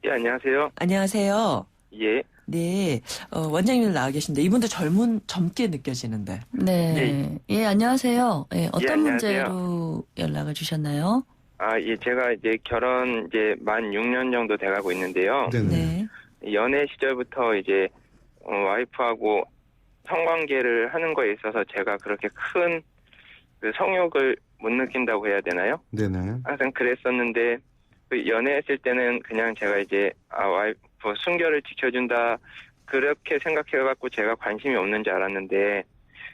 [SPEAKER 12] 예, 안녕하세요.
[SPEAKER 1] 안녕하세요.
[SPEAKER 12] 예.
[SPEAKER 1] 네. 원장님 나와 계신데 이분도 젊게 느껴지는데.
[SPEAKER 6] 네. 예, 안녕하세요. 예, 어떤
[SPEAKER 12] 예, 안녕하세요.
[SPEAKER 6] 문제로 연락을 주셨나요?
[SPEAKER 12] 아, 예, 제가 이제 결혼 만 6년 정도 돼가고 있는데요.
[SPEAKER 6] 네.
[SPEAKER 12] 연애 시절부터 이제 와이프하고 성관계를 하는 거에 있어서 제가 그렇게 큰 그 성욕을 못 느낀다고 해야 되나요?
[SPEAKER 5] 네네.
[SPEAKER 12] 항상 그랬었는데 그 연애했을 때는 그냥 제가 이제 와이프 순결을 지켜준다 그렇게 생각해갖고 제가 관심이 없는 줄 알았는데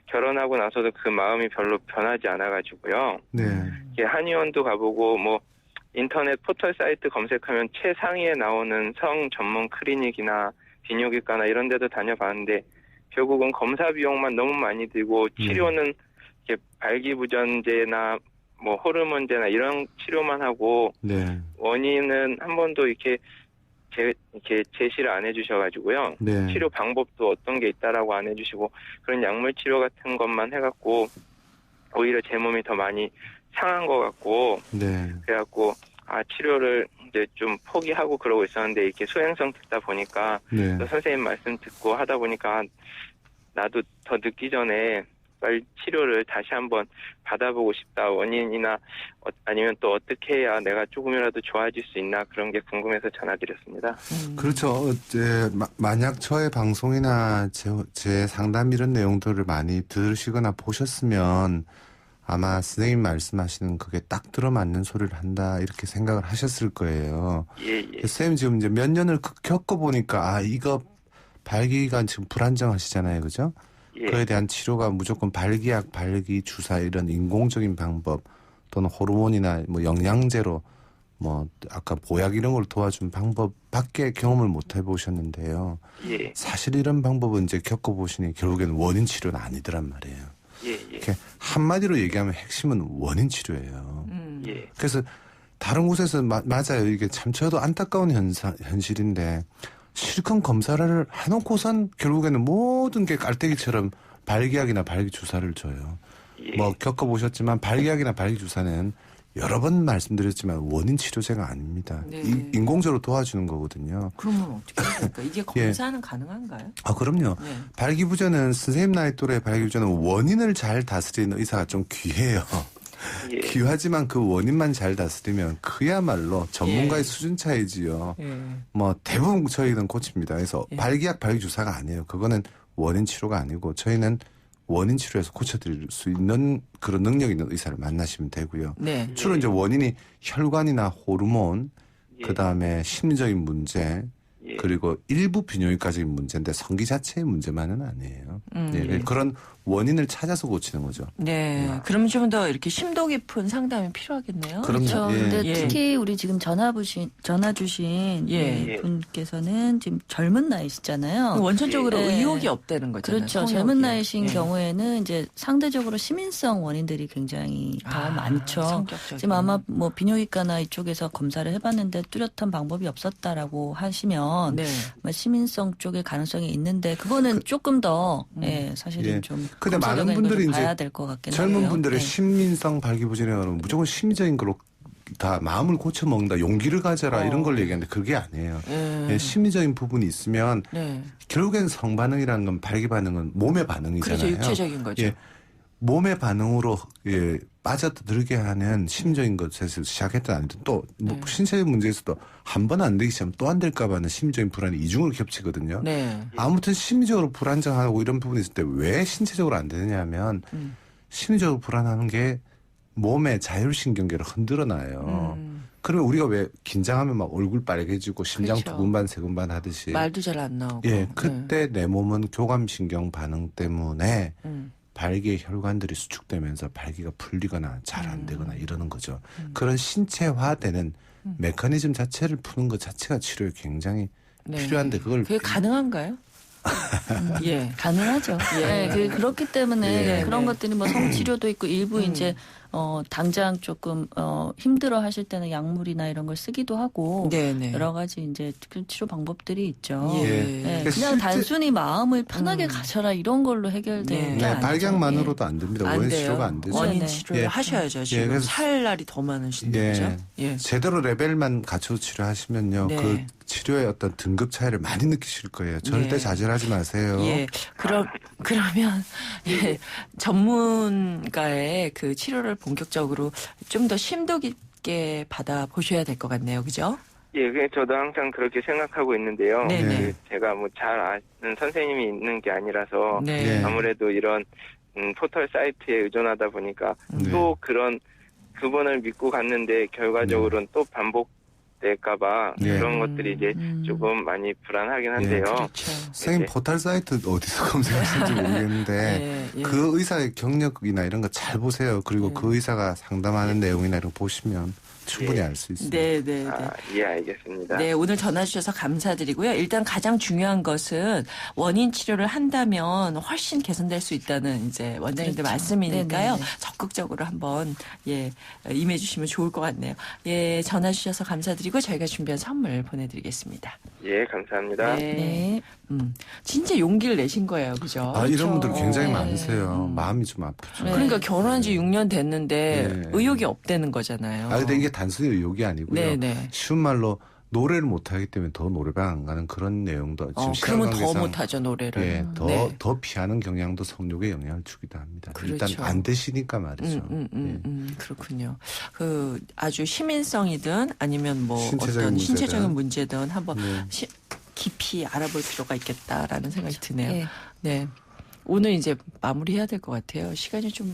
[SPEAKER 12] 결혼하고 나서도 그 마음이 별로 변하지 않아가지고요.
[SPEAKER 5] 네.
[SPEAKER 12] 이게 한의원도 가보고 뭐 인터넷 포털 사이트 검색하면 최상위에 나오는 성 전문 클리닉이나 비뇨기과나 이런 데도 다녀봤는데 결국은 검사 비용만 너무 많이 들고 치료는 이렇게 발기부전제나 뭐 호르몬제나 이런 치료만 하고 원인은 한 번도 이렇게 제시를 안 해주셔가지고요. 치료 방법도 어떤 게 있다라고 안 해주시고 그런 약물 치료 같은 것만 해갖고 오히려 제 몸이 더 많이 상한 것 같고 그래갖고 치료를 이제 좀 포기하고 그러고 있었는데 이렇게 소행성 듣다 보니까
[SPEAKER 5] 네.
[SPEAKER 12] 또 선생님 말씀 듣고 하다 보니까 나도 더 늦기 전에 빨리 치료를 다시 한번 받아보고 싶다. 원인이나 아니면 또 어떻게 해야 내가 조금이라도 좋아질 수 있나 그런 게 궁금해서 전화드렸습니다.
[SPEAKER 5] 그렇죠. 만약 저의 방송이나 제 상담 이런 내용들을 많이 들으시거나 보셨으면 아마 선생님 말씀하시는 그게 딱 들어맞는 소리를 한다 이렇게 생각을 하셨을 거예요.
[SPEAKER 12] 예.
[SPEAKER 5] 선생님 지금 이제 몇 년을 겪어보니까 이거 발기가 지금 불안정하시잖아요. 그죠?
[SPEAKER 12] 예.
[SPEAKER 5] 그에 대한 치료가 무조건 발기약, 발기 주사 이런 인공적인 방법 또는 호르몬이나 뭐 영양제로 뭐 아까 보약 이런 걸 도와준 방법밖에 경험을 못 해보셨는데요.
[SPEAKER 12] 예.
[SPEAKER 5] 사실 이런 방법은 이제 겪어보시니 결국에는 원인 치료는 아니더란 말이에요.
[SPEAKER 12] 예.
[SPEAKER 5] 이렇게 한마디로 얘기하면 핵심은 원인 치료예요.
[SPEAKER 12] 예.
[SPEAKER 5] 그래서 다른 곳에서 맞아요. 이게 참 저도 안타까운 현실인데 실컷 검사를 해놓고선 결국에는 모든 게 깔때기처럼 발기약이나 발기 주사를 줘요.
[SPEAKER 12] 예.
[SPEAKER 5] 뭐 겪어보셨지만 발기약이나 발기 주사는 여러 번 말씀드렸지만 원인 치료제가 아닙니다.
[SPEAKER 1] 네.
[SPEAKER 5] 인공적으로 도와주는 거거든요.
[SPEAKER 1] 그러면 어떻게 해야 될까? 이게 검사는 가능한가요?
[SPEAKER 5] 그럼요.
[SPEAKER 1] 네.
[SPEAKER 5] 발기부전은 선생님 나이 또래 발기부전은 원인을 잘 다스리는 의사가 좀 귀해요.
[SPEAKER 12] 예.
[SPEAKER 5] 귀하지만 그 원인만 잘 다스리면 그야말로 전문가의
[SPEAKER 1] 예.
[SPEAKER 5] 수준 차이지요.
[SPEAKER 1] 예.
[SPEAKER 5] 뭐 대부분 저희는 고칩니다. 그래서 발기약, 발기주사가 아니에요. 그거는 원인 치료가 아니고 저희는 원인 치료에서 고쳐드릴 수 있는 그런 능력 있는 의사를 만나시면 되고요.
[SPEAKER 1] 네.
[SPEAKER 5] 주로 이제 원인이 혈관이나 호르몬,
[SPEAKER 12] 예.
[SPEAKER 5] 그다음에 심리적인 문제,
[SPEAKER 12] 예.
[SPEAKER 5] 그리고 일부 비뇨기과적인 문제인데 성기 자체의 문제만은 아니에요. 예. 그런 원인을 찾아서 고치는 거죠.
[SPEAKER 1] 네. 그럼 좀 더 이렇게 심도 깊은 상담이 필요하겠네요.
[SPEAKER 6] 그렇죠. 근데
[SPEAKER 1] 예.
[SPEAKER 6] 특히 우리 지금 전화 주신
[SPEAKER 1] 예.
[SPEAKER 6] 분께서는 지금 젊은 나이시잖아요.
[SPEAKER 1] 원천적으로
[SPEAKER 6] 예.
[SPEAKER 1] 의욕이 없다는 거잖아요.
[SPEAKER 6] 그렇죠.
[SPEAKER 1] 성욕이.
[SPEAKER 6] 젊은 나이신
[SPEAKER 1] 예.
[SPEAKER 6] 경우에는 이제 상대적으로 시민성 원인들이 굉장히 더 많죠.
[SPEAKER 1] 성격적인.
[SPEAKER 6] 지금 아마 뭐 비뇨기과나 이쪽에서 검사를 해봤는데 뚜렷한 방법이 없었다라고 하시면
[SPEAKER 1] 네.
[SPEAKER 6] 아마 시민성 쪽에 가능성이 있는데 그거는 조금 더 사실은
[SPEAKER 5] 예.
[SPEAKER 6] 좀
[SPEAKER 5] 근데 많은
[SPEAKER 6] 검사적인 걸
[SPEAKER 5] 분들이
[SPEAKER 6] 좀
[SPEAKER 5] 이제
[SPEAKER 6] 봐야 될 것 같긴
[SPEAKER 5] 젊은
[SPEAKER 6] 하네요.
[SPEAKER 5] 분들의
[SPEAKER 6] 네.
[SPEAKER 5] 심민성 발기부전이라고 하면 무조건 심리적인 걸로 다 마음을 고쳐 먹는다, 용기를 가져라 이런 걸 얘기하는데 그게 아니에요. 예, 심리적인 부분이 있으면
[SPEAKER 1] 네.
[SPEAKER 5] 결국엔 성반응이라는 건 발기 반응은 몸의 반응이잖아요.
[SPEAKER 1] 그렇죠. 육체적인 거죠.
[SPEAKER 5] 예, 몸의 반응으로 빠져들게 하는 심적인 것에서 시작했든 아니든 또 뭐 신체적 문제에서도 한 번 안 되기 시작하면 또 안 될까 봐 하는 심리적인 불안이 이중으로 겹치거든요.
[SPEAKER 1] 네.
[SPEAKER 5] 아무튼 심리적으로 불안정하고 이런 부분이 있을 때 왜 신체적으로 안 되느냐 하면 심리적으로 불안하는 게 몸의 자율신경계를 흔들어놔요. 그러면 우리가 왜 긴장하면 막 얼굴 빨개지고 심장
[SPEAKER 1] 그렇죠.
[SPEAKER 5] 두근반 세근반 하듯이
[SPEAKER 1] 말도 잘 안 나오고.
[SPEAKER 5] 예, 그때 내 몸은 교감신경 반응 때문에 발기의 혈관들이 수축되면서 발기가 풀리거나 잘 안 되거나 이러는 거죠. 그런 신체화되는 메커니즘 자체를 푸는 것 자체가 치료에 굉장히 필요한데 그게
[SPEAKER 1] 가능한가요? 예,
[SPEAKER 6] 가능하죠. 예, 그렇기 때문에
[SPEAKER 5] 예.
[SPEAKER 6] 그런 것들이 뭐 성치료도 있고 일부 이제 당장 조금 힘들어 하실 때는 약물이나 이런 걸 쓰기도 하고
[SPEAKER 1] 네네.
[SPEAKER 6] 여러 가지 이제 치료 방법들이 있죠.
[SPEAKER 1] 예.
[SPEAKER 6] 그냥 단순히 마음을 편하게 가져라 이런 걸로 해결되는 게 아니죠.
[SPEAKER 5] 발기약만으로도 안 됩니다.
[SPEAKER 1] 안
[SPEAKER 5] 원인
[SPEAKER 1] 돼요.
[SPEAKER 5] 치료가 안 되죠.
[SPEAKER 1] 원인
[SPEAKER 6] 네.
[SPEAKER 1] 치료를
[SPEAKER 5] 예.
[SPEAKER 1] 하셔야죠. 지금
[SPEAKER 5] 그래서
[SPEAKER 1] 살 날이 더 많으신데 그죠? 예.
[SPEAKER 5] 제대로 레벨만 갖춰서 치료하시면요.
[SPEAKER 1] 네.
[SPEAKER 5] 그 치료의 어떤 등급 차이를 많이 느끼실 거예요. 절대
[SPEAKER 1] 네.
[SPEAKER 5] 좌절하지 마세요.
[SPEAKER 1] 예. 그러면 예. 전문가의 그 치료를 본격적으로 좀 더 심도 깊게 받아 보셔야 될 것 같네요. 그죠?
[SPEAKER 12] 예, 저도 항상 그렇게 생각하고 있는데요.
[SPEAKER 1] 네네.
[SPEAKER 12] 제가 뭐 잘 아는 선생님이 있는 게 아니라서
[SPEAKER 1] 네.
[SPEAKER 12] 아무래도 이런 포털 사이트에 의존하다 보니까 또 그분을 믿고 갔는데 결과적으로는 또 반복될까봐 그런 것들이 이제 조금 많이 불안하긴 한데요.
[SPEAKER 1] 그렇죠.
[SPEAKER 5] 선생님 포털 사이트 어디서 검색하시는지 모르겠는데 그 의사의 경력이나 이런 거 잘 보세요. 그리고 그 의사가 상담하는 내용이나 이런 거 보시면 충분히 알 수 있습니다.
[SPEAKER 1] 네.
[SPEAKER 12] 예, 알겠습니다.
[SPEAKER 1] 네, 오늘 전화 주셔서 감사드리고요. 일단 가장 중요한 것은 원인 치료를 한다면 훨씬 개선될 수 있다는 이제 원장님들 말씀이니까요.
[SPEAKER 6] 네네네.
[SPEAKER 1] 적극적으로 한번 임해 주시면 좋을 것 같네요. 예, 전화 주셔서 감사드리고 저희가 준비한 선물 보내드리겠습니다.
[SPEAKER 12] 예, 감사합니다.
[SPEAKER 1] 네. 진짜 용기를 내신 거예요, 그죠?
[SPEAKER 5] 아, 이런 분들 굉장히
[SPEAKER 1] 네.
[SPEAKER 5] 많으세요. 마음이 좀 아프죠.
[SPEAKER 1] 그러니까 결혼한 지 6년 됐는데
[SPEAKER 5] 네.
[SPEAKER 1] 의욕이 없다는 거잖아요.
[SPEAKER 5] 아, 근데 이게 단순히 의욕이 아니고요.
[SPEAKER 1] 네네.
[SPEAKER 5] 쉬운 말로 노래를 못하기 때문에 더 노래방 안 가는 그런 내용도 지금
[SPEAKER 1] 그러면 더
[SPEAKER 5] 시간
[SPEAKER 1] 못하죠, 노래를.
[SPEAKER 5] 예,
[SPEAKER 1] 네.
[SPEAKER 5] 더 피하는 경향도 성욕에 영향을 주기도 합니다.
[SPEAKER 1] 그렇죠.
[SPEAKER 5] 일단 안 되시니까 말이죠.
[SPEAKER 1] 그렇군요. 그 아주 시민성이든 아니면 뭐 어떤
[SPEAKER 5] 신체적인
[SPEAKER 1] 신체적인 문제든 한번
[SPEAKER 5] 네.
[SPEAKER 1] 깊이 알아볼 필요가 있겠다라는 생각이 드네요.
[SPEAKER 6] 네.
[SPEAKER 1] 네. 오늘 이제 마무리해야 될 것 같아요. 시간이 좀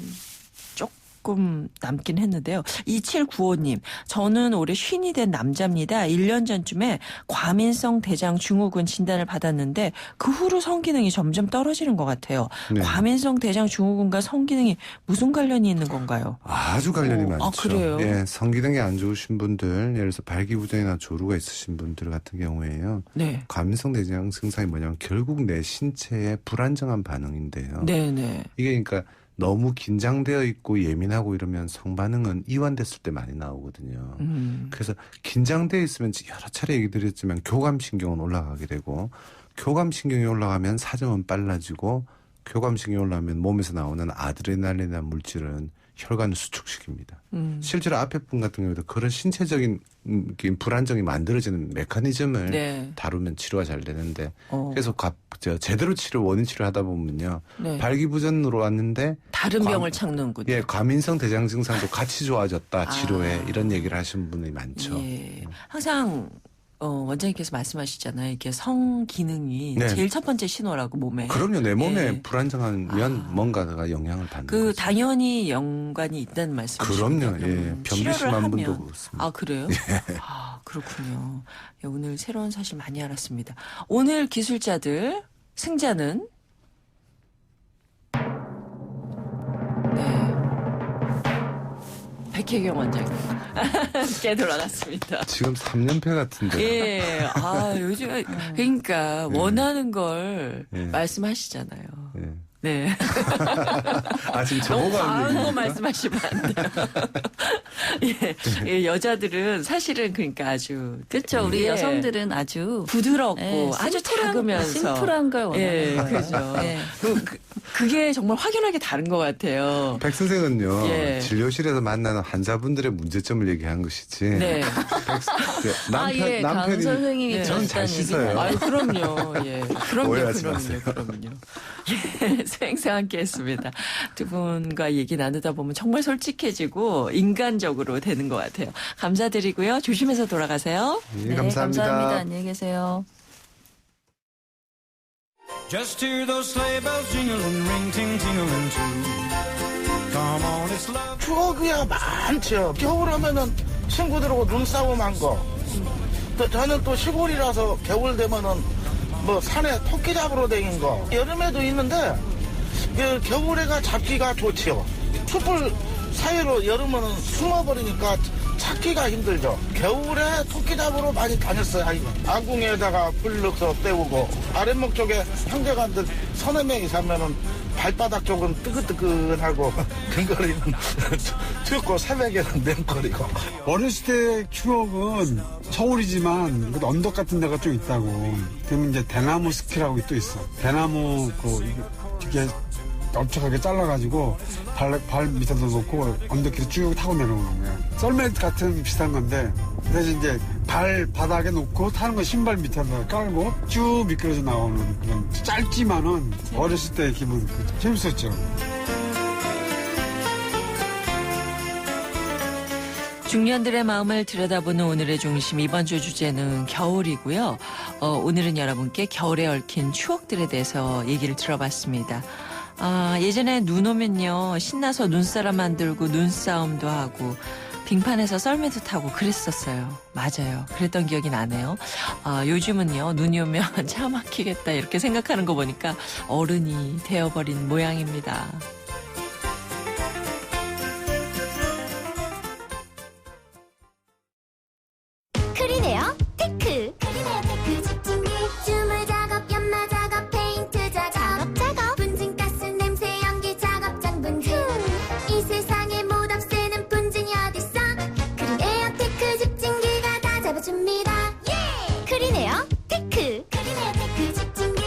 [SPEAKER 1] 조금 남긴 했는데요. 2795님, 저는 올해 쉰이 된 남자입니다. 1년 전쯤에 과민성 대장 증후군 진단을 받았는데 그 후로 성기능이 점점 떨어지는 것 같아요.
[SPEAKER 5] 네.
[SPEAKER 1] 과민성 대장 증후군과 성기능이 무슨 관련이 있는 건가요?
[SPEAKER 5] 아주 관련이 많죠.
[SPEAKER 1] 아, 그래요?
[SPEAKER 5] 예, 성기능이 안 좋으신 분들, 예를 들어서 발기부전이나 조루가 있으신 분들 같은 경우에요.
[SPEAKER 1] 네.
[SPEAKER 5] 과민성 대장 증상이 뭐냐면 결국 내 신체의 불안정한 반응인데요.
[SPEAKER 1] 네네.
[SPEAKER 5] 이게 그러니까 너무 긴장되어 있고 예민하고 이러면 성반응은 이완됐을 때 많이 나오거든요. 그래서 긴장되어 있으면 여러 차례 얘기 드렸지만 교감신경은 올라가게 되고 교감신경이 올라가면 사정은 빨라지고 교감신경이 올라가면 몸에서 나오는 아드레날린이나 물질은 혈관을 수축시킵니다. 실제로 앞에 분 같은 경우도 그런 신체적인 불안정이 만들어지는 메커니즘을
[SPEAKER 1] 네.
[SPEAKER 5] 다루면 치료가 잘 되는데 그래서 제대로 원인 치료를 하다 보면요.
[SPEAKER 1] 네.
[SPEAKER 5] 발기부전으로 왔는데
[SPEAKER 1] 다른 병을 찾는군요.
[SPEAKER 5] 예, 과민성 대장 증상도 같이 좋아졌다 치료에 이런 얘기를 하시는 분이 많죠.
[SPEAKER 1] 예. 항상 원장님께서 말씀하시잖아요. 이게 성 기능이
[SPEAKER 5] 네.
[SPEAKER 1] 제일 첫 번째 신호라고 몸에.
[SPEAKER 5] 그럼요. 내 몸에
[SPEAKER 1] 예.
[SPEAKER 5] 불안정하면 뭔가가 영향을 받는 거죠.
[SPEAKER 1] 당연히 연관이 있다는 말씀이시죠.
[SPEAKER 5] 그럼요. 예. 변비 심한 분도 그렇습니다.
[SPEAKER 1] 아, 그래요?
[SPEAKER 5] 예.
[SPEAKER 1] 아, 그렇군요. 예, 오늘 새로운 사실 많이 알았습니다. 오늘 기술자들 승자는 백혜경 원장님께 돌아갔습니다.
[SPEAKER 5] 지금 3연패 같은데.
[SPEAKER 1] 예. 요즘 그러니까 원하는 걸 말씀하시잖아요.
[SPEAKER 5] 예.
[SPEAKER 1] 네.
[SPEAKER 5] 지금 저보고
[SPEAKER 1] 하는 거
[SPEAKER 5] 얘기입니까?
[SPEAKER 1] 말씀하시면 안 돼요. 예, 여자들은 사실은 그러니까 아주
[SPEAKER 6] 그렇죠. 우리 여성들은 아주
[SPEAKER 1] 부드럽고 아주 작으면서
[SPEAKER 6] 심플한 걸 원하는
[SPEAKER 1] 거예요.
[SPEAKER 6] 그죠.
[SPEAKER 1] 그게 정말 확연하게 다른 것 같아요.
[SPEAKER 5] 백 선생은요.
[SPEAKER 1] 예.
[SPEAKER 5] 진료실에서 만나는 환자분들의 문제점을 얘기한 것이지.
[SPEAKER 1] 네.
[SPEAKER 5] 남편이
[SPEAKER 6] 강 선생님이
[SPEAKER 5] 저는 잘 씻어요.
[SPEAKER 1] 그럼요. 예.
[SPEAKER 5] 오해하지 마세요.
[SPEAKER 1] 그럼요. 예, 수행생 함께 했습니다. 두 분과 얘기 나누다 보면 정말 솔직해지고 인간적으로 되는 것 같아요. 감사드리고요. 조심해서 돌아가세요.
[SPEAKER 5] 네, 감사합니다.
[SPEAKER 6] 안녕히 계세요.
[SPEAKER 13] Just hear those sleigh bells jingling, ring ting tingling too. Come on, it's love.
[SPEAKER 14] 추억이야 많죠. 겨울 하면은 친구들하고 눈싸움 한 거. 또 저는 또 시골이라서 겨울 되면은 뭐 산에 토끼 잡으러 다닌 거. 여름에도 있는데 겨울에가 잡기가 좋지요. 숯불 사이로 여름에는 숨어버리니까 찾기가 힘들죠. 겨울에 토끼 잡으러 많이 다녔어요. 아궁에다가 불 넣어서 때우고 아랫목 쪽에 형제간들 서너 명이 사면은 발바닥 쪽은 뜨끈뜨끈하고 근거리는 춥고 새벽에는 냉거리고.
[SPEAKER 15] 어렸을 때 추억은 서울이지만 언덕 같은 데가 좀 있다고. 그러면 이제 대나무 스키라고 또 있어. 대나무 이렇게 넓적하게 잘라가지고 발 밑에다 놓고 언덕길을 쭉 타고 내려오는 거야. 썰매 같은 비슷한 건데 대신 이제 바닥에 놓고 타는 거 신발 밑에다 깔고 쭉 미끄러져 나오는 그런 짧지만은 어렸을 때 기분 재밌었죠.
[SPEAKER 1] 중년들의 마음을 들여다보는 오늘의 중심, 이번 주 주제는 겨울이고요. 오늘은 여러분께 겨울에 얽힌 추억들에 대해서 얘기를 들어봤습니다. 예전에 눈 오면요 신나서 눈사람 만들고 눈싸움도 하고 빙판에서 썰매도 타고 그랬었어요. 맞아요. 그랬던 기억이 나네요. 요즘은요 눈이 오면 차 막히겠다 이렇게 생각하는 거 보니까 어른이 되어버린 모양입니다.
[SPEAKER 16] 크리네어 테크. 크리네어 테크 집중기 주물 작업 연마 작업 페인트 작업 분진가스 냄새 연기 작업장 분진 이 세상에 못 없애는 분진이 어딨어. 크리네어 테크 집중기가 다 잡아줍니다. 예! 크리네어 테크. 크리네어 테크 집중기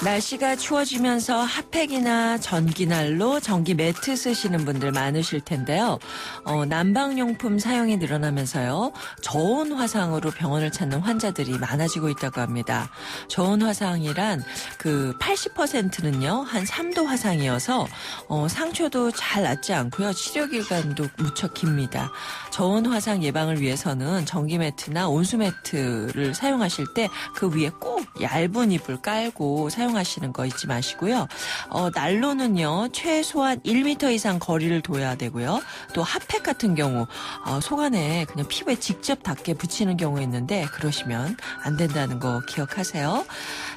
[SPEAKER 1] 날씨가 추워지면서 핫팩이나 전기난로, 전기 매트 쓰시는 분들 많으실 텐데요. 난방용품 사용이 늘어나면서요. 저온 화상으로 병원을 찾는 환자들이 많아지고 있다고 합니다. 저온 화상이란 그 80%는요. 한 3도 화상이어서 상처도 잘 낫지 않고요. 치료 기간도 무척 깁니다. 저온 화상 예방을 위해서는 전기 매트나 온수 매트를 사용하실 때 그 위에 꼭 얇은 이불 깔고 사용하시는 거 잊지 마시고요. 난로는요. 최소한 1m 이상 거리를 둬야 되고요. 또 핫팩 같은 경우 속 안에 그냥 피부에 직접 닿게 붙이는 경우 있는데 그러시면 안 된다는 거 기억하세요.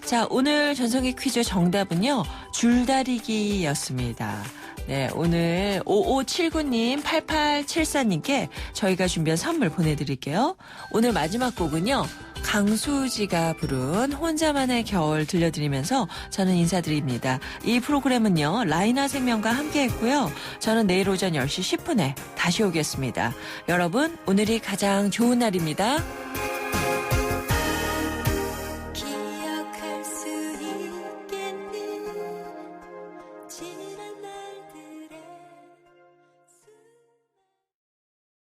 [SPEAKER 1] 자, 오늘 전성기 퀴즈 정답은요. 줄다리기였습니다. 네, 오늘 5579님, 8874님께 저희가 준비한 선물 보내드릴게요. 오늘 마지막 곡은요. 강수지가 부른 혼자만의 겨울 들려드리면서 저는 인사드립니다. 이 프로그램은요. 라이나 생명과 함께했고요. 저는 내일 오전 10시 10분에 다시 오겠습니다. 여러분, 오늘이 가장 좋은 날입니다.